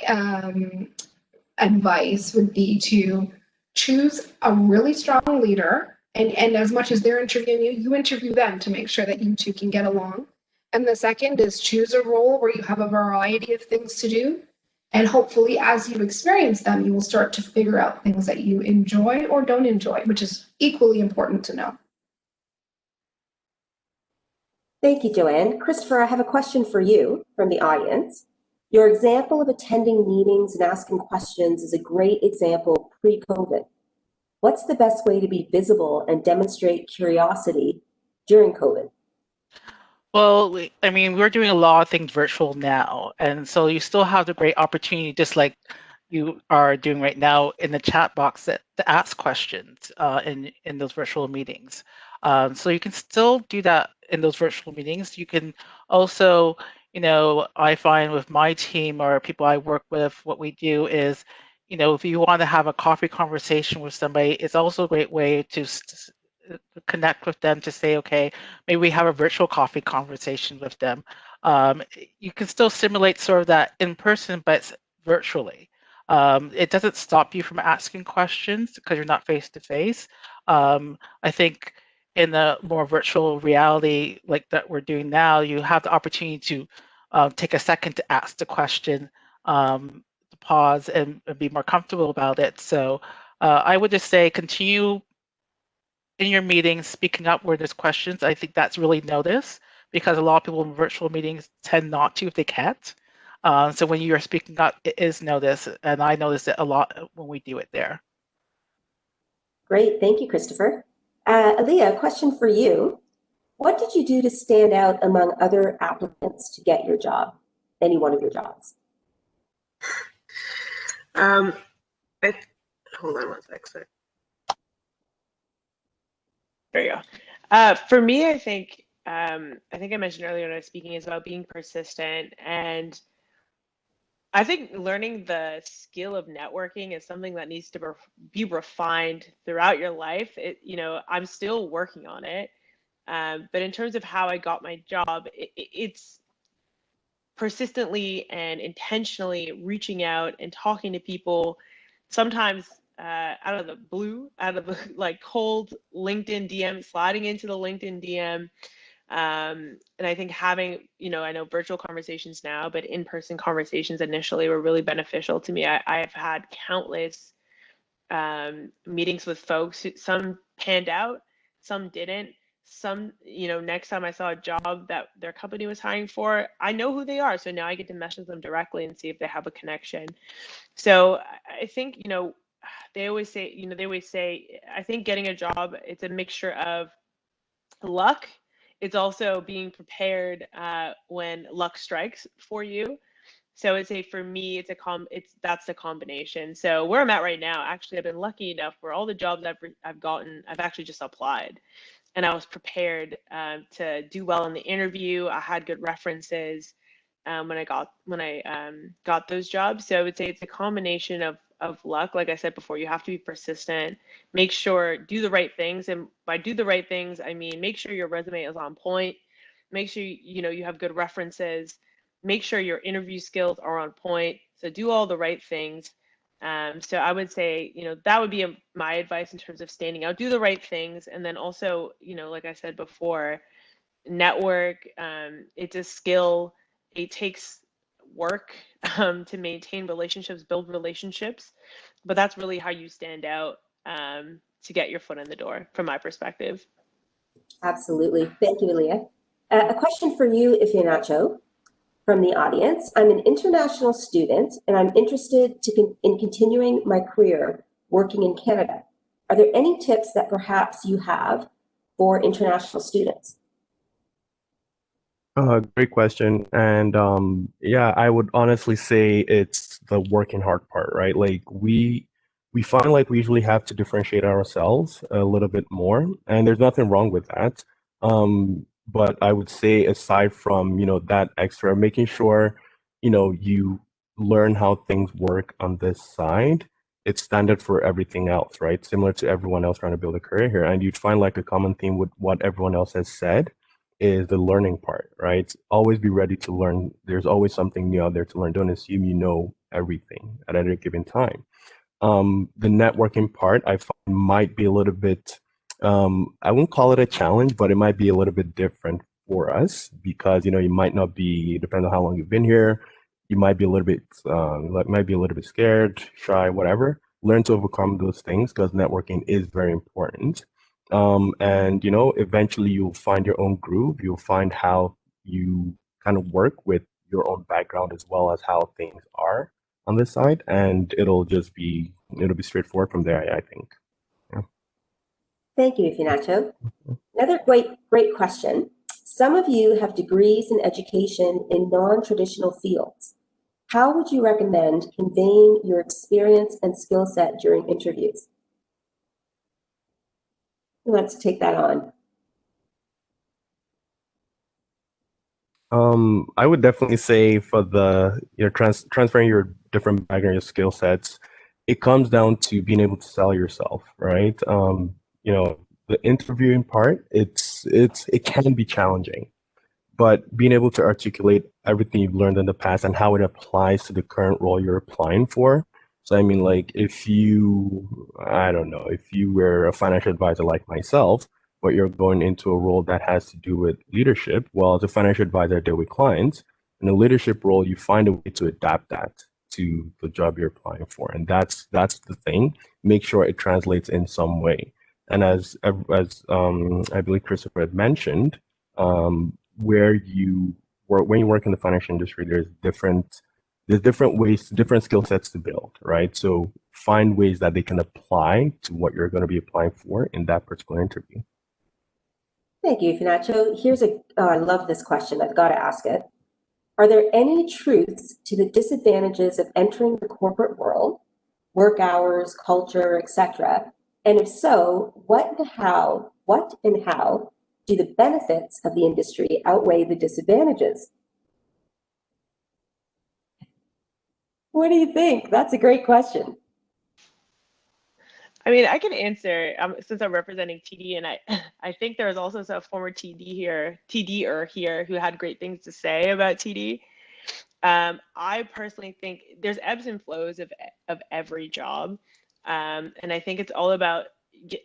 advice would be to choose a really strong leader, and as much as they're interviewing you, you interview them to make sure that you two can get along. And the second is choose a role where you have a variety of things to do. And hopefully, as you experience them, you will start to figure out things that you enjoy or don't enjoy, which is equally important to know. Thank you, Joanne. Christopher, I have a question for you from the audience. Your example of attending meetings and asking questions is a great example pre-COVID. What's the best way to be visible and demonstrate curiosity during COVID? Well, I mean, we're doing a lot of things virtual now, and so you still have the great opportunity, just like you are doing right now in the chat box, to ask questions in those virtual meetings. So you can still do that in those virtual meetings. You can also, I find with my team or people I work with, what we do is, if you want to have a coffee conversation with somebody, it's also a great way to connect with them, to say, okay, maybe we have a virtual coffee conversation with them. You can still simulate sort of that in person, but virtually. It doesn't stop you from asking questions because you're not face to face. I think in the more virtual reality like that we're doing now, you have the opportunity to take a second to ask the question, to pause and be more comfortable about it. So I would just say continue in your meetings speaking up where there's questions. I think that's really noticed because a lot of people in virtual meetings tend not to if they can't. So when you are speaking up, it is noticed, and I notice it a lot when we do it there. Great, thank you, Christopher. Aaliyah, a question for you. What did you do to stand out among other applicants to get your job, any one of your jobs? Hold on one sec. There you go. For me, I think I mentioned earlier when I was speaking is about being persistent, and I think learning the skill of networking is something that needs to be refined throughout your life. I'm still working on it, but in terms of how I got my job, it's persistently and intentionally reaching out and talking to people, sometimes out of the blue, out of the like cold LinkedIn DM, sliding into the LinkedIn DM, And I think having, I know virtual conversations now, but in-person conversations initially were really beneficial to me. I've had countless meetings with folks some panned out, some didn't. Some, next time I saw a job that their company was hiring for, I know who they are. So now I get to message them directly and see if they have a connection. So I think, they always say, I think getting a job, it's a mixture of luck. It's also being prepared when luck strikes for you. So I'd say for me, that's the combination. So where I'm at right now, actually, I've been lucky enough where all the jobs I've gotten, I've actually just applied, and I was prepared to do well in the interview. I had good references when I got those jobs. So I would say it's a combination of luck. Like I said before, you have to be persistent. Make sure do the right things, and by do the right things, I mean make sure your resume is on point. Make sure you have good references. Make sure your interview skills are on point. So do all the right things. So I would say, that would be my advice in terms of standing out. Do the right things, and then also, like I said before, network. It's a skill. It takes work to maintain relationships, build relationships, but that's really how you stand out to get your foot in the door, from my perspective. Absolutely. Thank you, Leah. A question for you, Ifeanacho, from the audience. I'm an international student and I'm interested in continuing my career working in Canada. Are there any tips that perhaps you have for international students? Great question. And yeah, I would honestly say it's the working hard part, right? Like we find like we usually have to differentiate ourselves a little bit more, and there's nothing wrong with that. But I would say aside from, that extra, making sure, you learn how things work on this side, it's standard for everything else, right? Similar to everyone else trying to build a career here. And you'd find like a common theme with what everyone else has said is the learning part, right? Always be ready to learn. There's always something new out there to learn. Don't assume you know everything at any given time. The networking part I find might be a little bit, I wouldn't call it a challenge, but it might be a little bit different for us because, you might not be, depending on how long you've been here, you might be a little bit, might be a little bit scared, shy, whatever. Learn to overcome those things because networking is very important. And eventually you'll find your own groove. You'll find how you kind of work with your own background as well as how things are on this side, and it'll be straightforward from there, I think. Yeah. Thank you, Ifeanacho. Another great question. Some of you have degrees in education in non-traditional fields. How would you recommend conveying your experience and skill set during interviews? Who wants to take that on? I would definitely say for your transferring your different background, your skill sets, it comes down to being able to sell yourself, right? The interviewing part, it can be challenging, but being able to articulate everything you've learned in the past and how it applies to the current role you're applying for. So I mean, like I don't know, if you were a financial advisor like myself, but you're going into a role that has to do with leadership, well, as a financial advisor, I deal with clients. In a leadership role, you find a way to adapt that to the job you're applying for, and that's the thing. Make sure it translates in some way. And as I believe Christopher had mentioned, where you work when you work in the financial industry, there's different ways, different skill sets to build, right? So find ways that they can apply to what you're going to be applying for in that particular interview. Thank you, Ifeanacho. I love this question. I've got to ask it. Are there any truths to the disadvantages of entering the corporate world, work hours, culture, etc.? And if so, what and how do the benefits of the industry outweigh the disadvantages? What do you think? That's a great question. I mean, I can answer since I'm representing TD, and I think there was also a former TDer here who had great things to say about TD. I personally think there's ebbs and flows of every job, and I think it's all about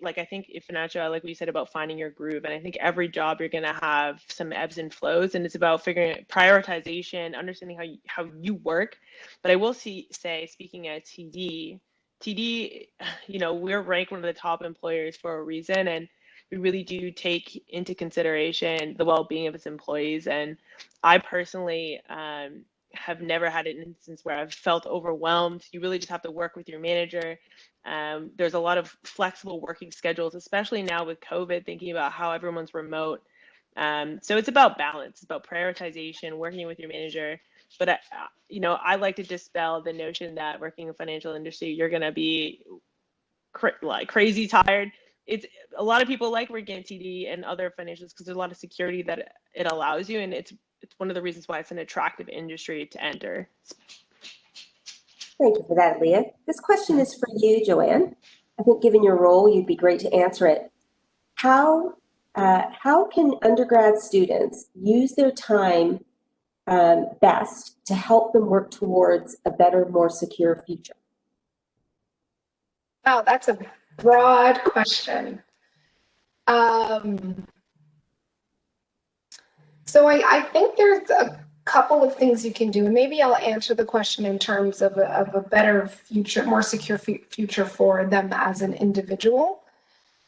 like, I think if financial, I like what you said about finding your groove. And I think every job you're going to have some ebbs and flows, and it's about figuring prioritization, understanding how you work. But I will say, speaking at TD, we're ranked one of the top employers for a reason. And we really do take into consideration the well-being of its employees. And I personally, have never had an instance where I've felt overwhelmed. You really just have to work with your manager. There's a lot of flexible working schedules, especially now with COVID, thinking about how everyone's remote. So it's about balance, it's about prioritization, working with your manager. But I like to dispel the notion that working in the financial industry, you're going to be crazy tired. It's a lot of people like working at TD and other financials because there's a lot of security that it allows you, and it's one of the reasons why it's an attractive industry to enter. Thank you for that, Leah. This question is for you, Joanne. I think given your role, you'd be great to answer it. How can undergrad students use their time best to help them work towards a better, more secure future? Wow, that's a broad question. So I think there's a couple of things you can do, and maybe I'll answer the question in terms of a better future, more secure future for them as an individual.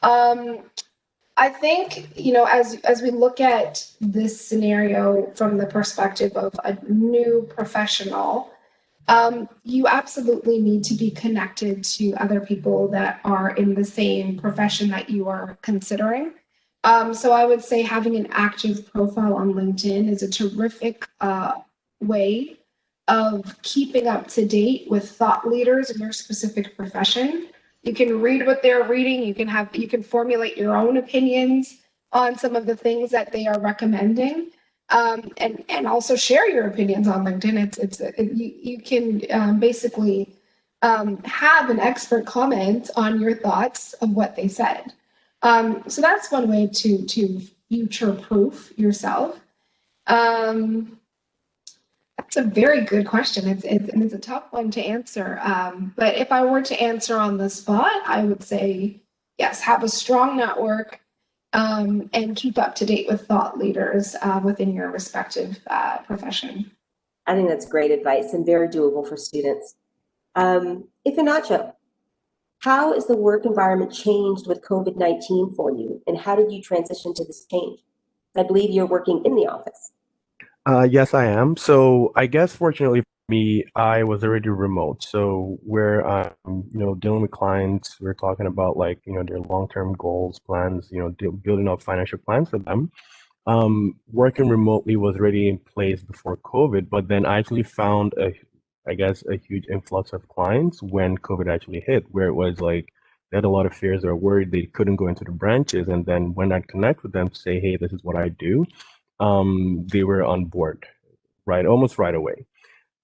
I think, as we look at this scenario from the perspective of a new professional, you absolutely need to be connected to other people that are in the same profession that you are considering. So I would say having an active profile on LinkedIn is a terrific way of keeping up to date with thought leaders in your specific profession. You can read what they're reading. You can formulate your own opinions on some of the things that they are recommending, and also share your opinions on LinkedIn. You can basically have an expert comment on your thoughts of what they said. So that's one way to future-proof yourself. That's a very good question. It's a tough one to answer. But if I were to answer on the spot, I would say, yes, have a strong network, and keep up to date with thought leaders within your respective profession. I think that's great advice and very doable for students. Ifinacho, how has the work environment changed with COVID-19 for you, and how did you transition to this change? I believe you're working in the office. Yes, I am. So I guess fortunately for me, I was already remote. So we're, dealing with clients, we're talking about their long-term goals, plans, building up financial plans for them. Working remotely was already in place before COVID, but then I actually found a huge influx of clients when COVID actually hit, where it was like they had a lot of fears or worried they couldn't go into the branches. And then when I connect with them to say, hey, this is what I do, they were on board, right, almost right away.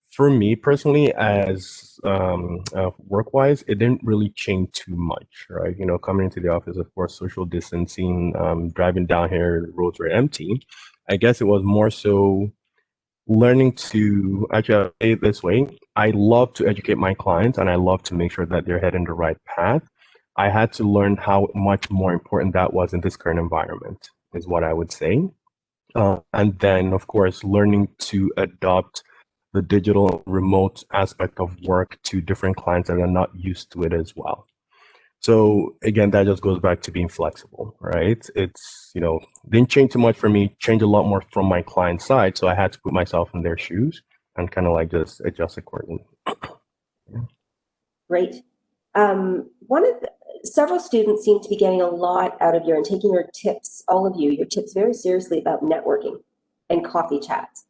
For me personally, as work-wise, it didn't really change too much, right? Coming into the office, of course, social distancing, driving down here, the roads were empty. I guess it was more so learning to actually I'll say it this way. I love to educate my clients and I love to make sure that they're heading the right path. I had to learn how much more important that was in this current environment, is what I would say. And then, of course, learning to adopt the digital remote aspect of work to different clients that are not used to it as well. So again, that just goes back to being flexible, right? It's, didn't change too much for me, changed a lot more from my client side. So I had to put myself in their shoes and kind of just adjust accordingly. Great. Several students seem to be getting a lot out of and taking your tips, all of you, your tips very seriously about networking and coffee chats.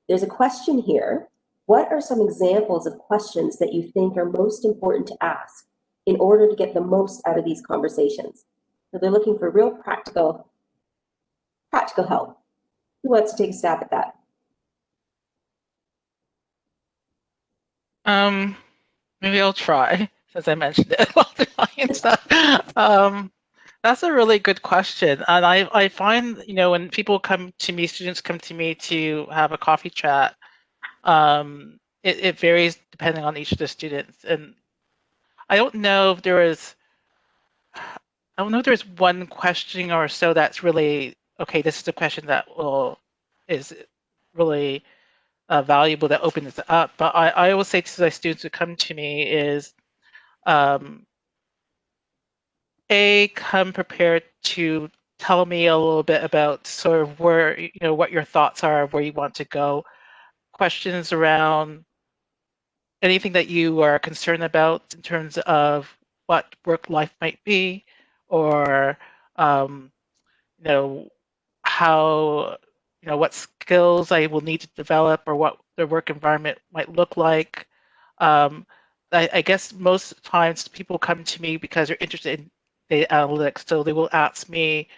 There's a question here. What are some examples of questions that you think are most important to ask in order to get the most out of these conversations? So they're looking for real practical help. Who wants to take a stab at that? Maybe I'll try, since I mentioned it while and stuff. That's a really good question. And I find, when people come to me, students come to me to have a coffee chat, it varies depending on each of the students. And I don't know if there is I don't know if there's one question or so that's really, okay, this is a question that is really valuable that opens it up. But I always say to the students who come to me is, come prepared to tell me a little bit about sort of where, what your thoughts are, where you want to go. Questions around anything that you are concerned about in terms of what work life might be, or you know, how, what skills I will need to develop, or what the work environment might look like. I guess most times people come to me because they're interested in data analytics, so they will ask me,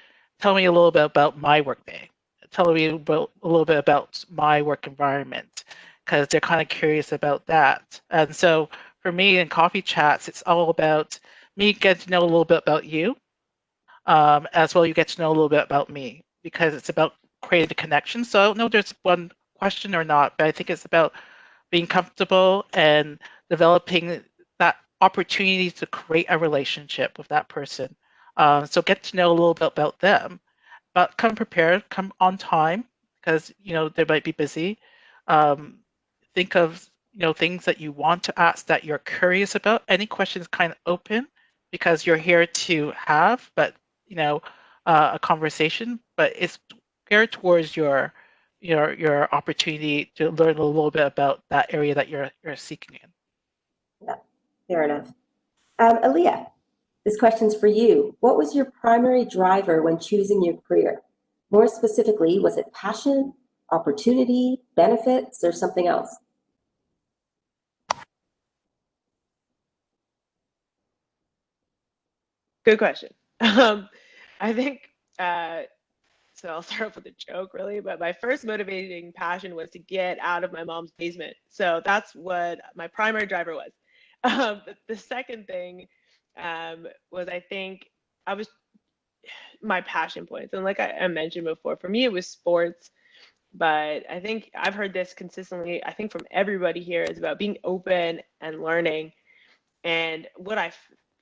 tell me a little bit about my workday, tell me a little bit about my work environment, because they're kind of curious about that. And so for me in coffee chats, it's all about me getting to know a little bit about you, as well you get to know a little bit about me, because it's about creating the connection. So I don't know if there's one question or not, but I think it's about being comfortable and developing that opportunity to create a relationship with that person. So get to know a little bit about them, but come prepared, come on time, because they might be busy. Think of things that you want to ask that you're curious about. Any questions kind of open, because you're here to have, but a conversation, but it's geared towards your opportunity to learn a little bit about that area that you're seeking in. Yeah, fair enough. Aaliyah, this question's for you. What was your primary driver when choosing your career? More specifically, was it passion, opportunity, benefits, or something else? Good question. I think, so I'll start off with a joke, really, but my first motivating passion was to get out of my mom's basement. So that's what my primary driver was. The second thing was, I think, my passion points. And like I mentioned before, for me, it was sports. But I think I've heard this consistently, I think from everybody here, is about being open and learning. And what I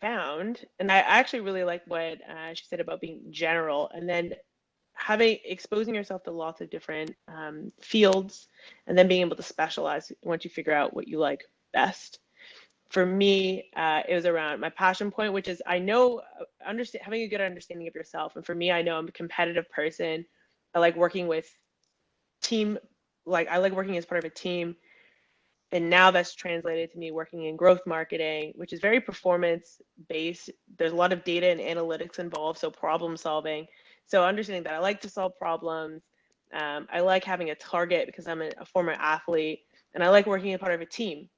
found, and I actually really like what she said about being general, and then exposing yourself to lots of different fields, and then being able to specialize once you figure out what you like best. For me, it was around my passion point, which is, I know, having a good understanding of yourself. And for me, I know I'm a competitive person. I like working with I like working as part of a team. And now that's translated to me working in growth marketing, which is very performance based. There's a lot of data and analytics involved, so problem solving. So understanding that I like to solve problems. I like having a target because I'm a former athlete, and I like working as part of a team.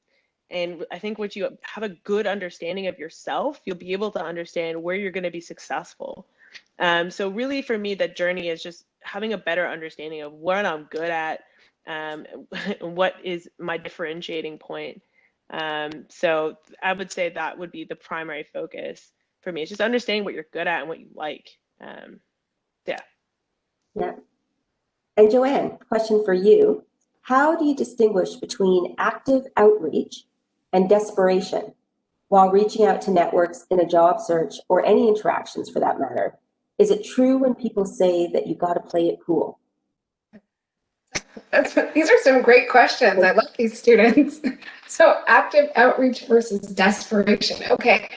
And I think once you have a good understanding of yourself, you'll be able to understand where you're going to be successful. So really for me, that journey is just having a better understanding of what I'm good at, what is my differentiating point. So I would say that would be the primary focus for me. It's just understanding what you're good at and what you like. Yeah. Yeah. And Joanne, question for you. How do you distinguish between active outreach and desperation while reaching out to networks in a job search, or any interactions for that matter? Is it true when people say that you got to play it cool? These are some great questions. I love these students. So active outreach versus desperation. Okay.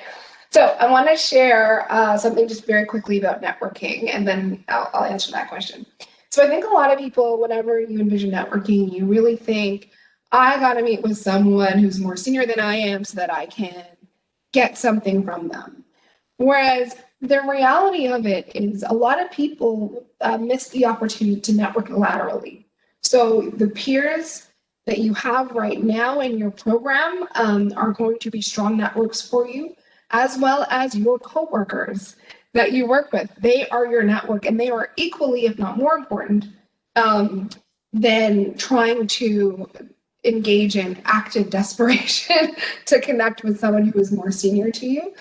So I want to share something just very quickly about networking, and then I'll answer that question. So I think a lot of people, whenever you envision networking, you really think, I got to meet with someone who's more senior than I am so that I can get something from them. Whereas the reality of it is a lot of people miss the opportunity to network laterally. So the peers that you have right now in your program are going to be strong networks for you, as well as your coworkers that you work with. They are your network, and they are equally, if not more important, than trying to engage in active desperation to connect with someone who is more senior to you.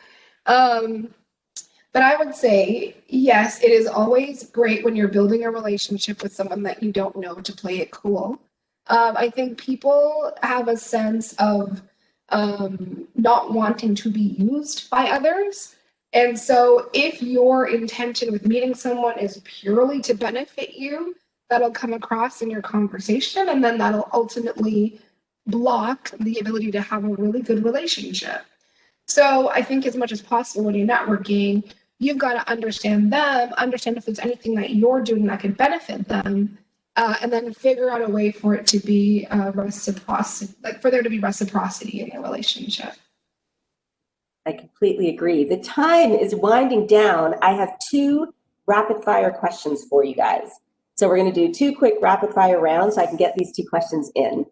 But I would say, yes, it is always great when you're building a relationship with someone that you don't know to play it cool. I think people have a sense of not wanting to be used by others. And so if your intention with meeting someone is purely to benefit you, that'll come across in your conversation, and then that'll ultimately block the ability to have a really good relationship. So I think as much as possible when you're networking, you've got to understand them, understand if there's anything that you're doing that could benefit them, and then figure out a way for it to be reciprocity, like for there to be reciprocity in the relationship. I completely agree. The time is winding down. I have 2 rapid fire questions for you guys. So we're going to do 2 quick rapid fire rounds so I can get these 2 questions in.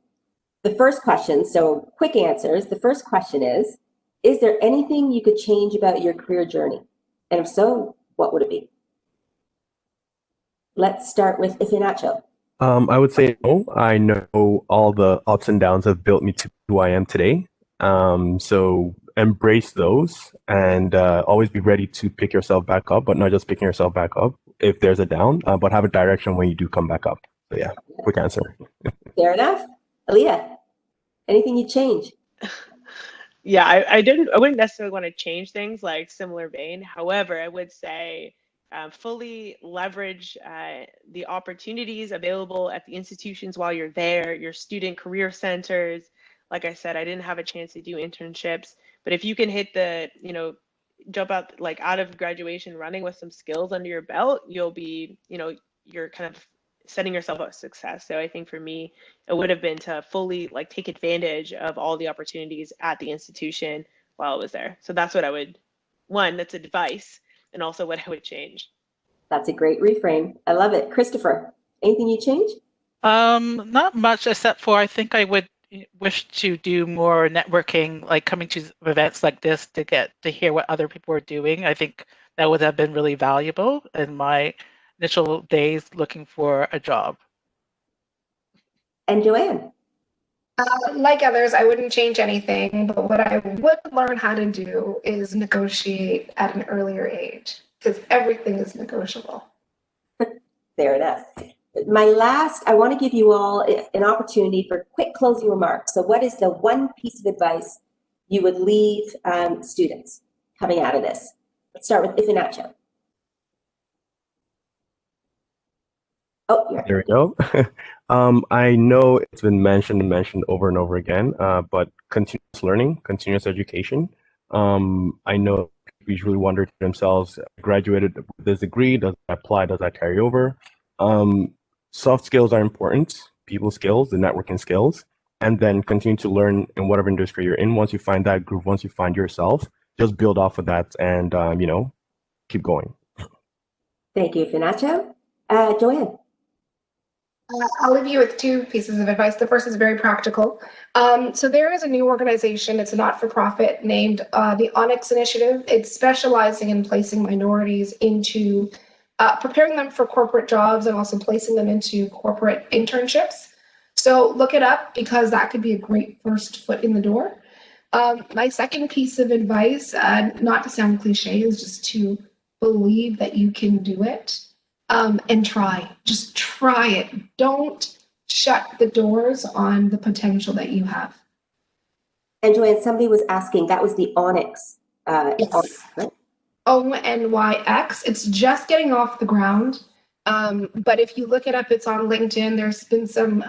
The first question, so quick answers. The first question is there anything you could change about your career journey? And if so, what would it be? Let's start with Ifinacho. I would say no. I know all the ups and downs have built me to who I am today. So embrace those and always be ready to pick yourself back up, but not just picking yourself back up if there's a down, but have a direction when you do come back up. So yeah, quick answer. Fair enough. Aaliyah, anything you change? Yeah, I wouldn't necessarily want to change things like similar vein. However, I would say fully leverage the opportunities available at the institutions while you're there, your student career centers. Like I said, I didn't have a chance to do internships, but if you can hit the, jump out like out of graduation running with some skills under your belt, you'll be, you're kind of setting yourself up for success. So I think for me, it would have been to fully like take advantage of all the opportunities at the institution while I was there. So that's what I would, that's advice, and also what I would change. That's a great reframe. I love it. Christopher, anything you change? Not much, except for I think I would wish to do more networking, like coming to events like this to get to hear what other people are doing. I think that would have been really valuable in my initial days looking for a job. And Joanne? Like others, I wouldn't change anything, but what I would learn how to do is negotiate at an earlier age, because everything is negotiable. Fair enough. My last, I want to give you all an opportunity for quick closing remarks. So what is the one piece of advice you would leave students coming out of this? Let's start with Ifinacho. Oh, yeah. There we go. I know it's been mentioned over and over again, but continuous learning, continuous education. I know people usually wonder to themselves, graduated with this degree, does that apply, does that carry over? Soft skills are important, people skills, the networking skills, and then continue to learn in whatever industry you're in. Once you find that group, once you find yourself, just build off of that and, keep going. Thank you, Ifinacho. Joanne? I'll leave you with 2 pieces of advice. The first is very practical. So there is a new organization, it's a not-for-profit, named the Onyx Initiative. It's specializing in placing minorities into, preparing them for corporate jobs and also placing them into corporate internships. So look it up because that could be a great first foot in the door. My second piece of advice, not to sound cliche, is just to believe that you can do it. And just try it. Don't shut the doors on the potential that you have. And Joanne, somebody was asking, that was the Onyx. Yes. Onyx, right? ONYX. It's just getting off the ground. But if you look it up, it's on LinkedIn. There's been some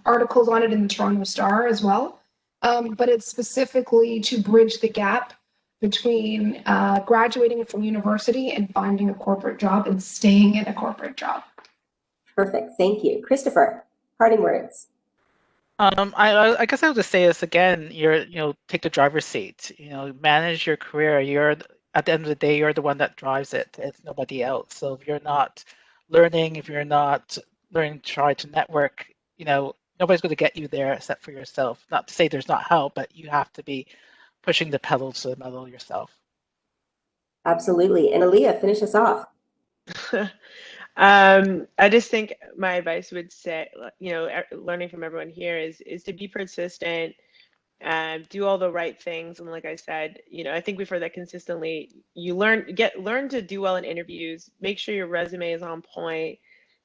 articles on it in the Toronto Star as well. But it's specifically to bridge the gap between graduating from university and finding a corporate job and staying in a corporate job. Perfect. Thank you. Christopher, parting words. I guess I would just say this again. Take the driver's seat. Manage your career. At the end of the day, you're the one that drives it. It's nobody else. So if you're not learning, if you're not learning to try to network, nobody's going to get you there except for yourself. Not to say there's not help, but you have to be pushing the pedal to the metal yourself. Absolutely. And Aaliyah, finish us off. I just think my advice would say, learning from everyone here is to be persistent, do all the right things. And like I said, I think we've heard that consistently. You learn to do well in interviews, make sure your resume is on point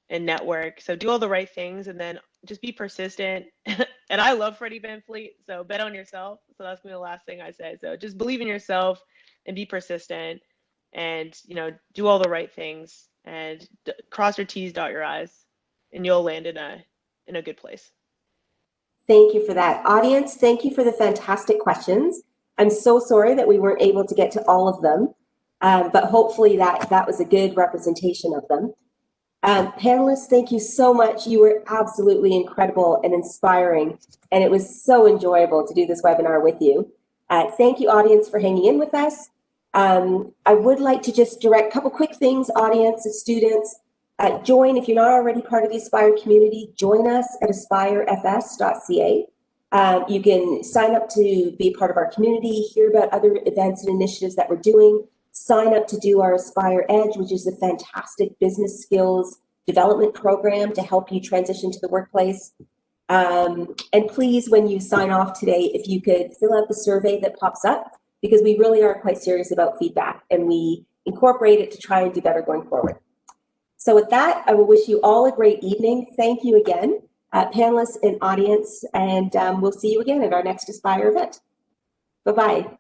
and network. So do all the right things and then just be persistent. And I love Freddie Van Fleet, so bet on yourself. So that's gonna be the last thing I say. So just believe in yourself and be persistent. and do all the right things and cross your T's, dot your I's, and you'll land in a good place. Thank you for that. Audience, thank you for the fantastic questions. I'm so sorry that we weren't able to get to all of them, but hopefully that was a good representation of them. Panelists, thank you so much. You were absolutely incredible and inspiring, and it was so enjoyable to do this webinar with you. Thank you, audience, for hanging in with us. I would like to just direct a couple quick things, audience and students. Join, if you're not already part of the Aspire community, join us at aspirefs.ca. You can sign up to be part of our community, hear about other events and initiatives that we're doing, sign up to do our Aspire Edge, which is a fantastic business skills development program to help you transition to the workplace. And please, when you sign off today, if you could fill out the survey that pops up, because we really are quite serious about feedback and we incorporate it to try and do better going forward. So with that, I will wish you all a great evening. Thank you again, panelists and audience, and we'll see you again at our next Aspire event. Bye-bye.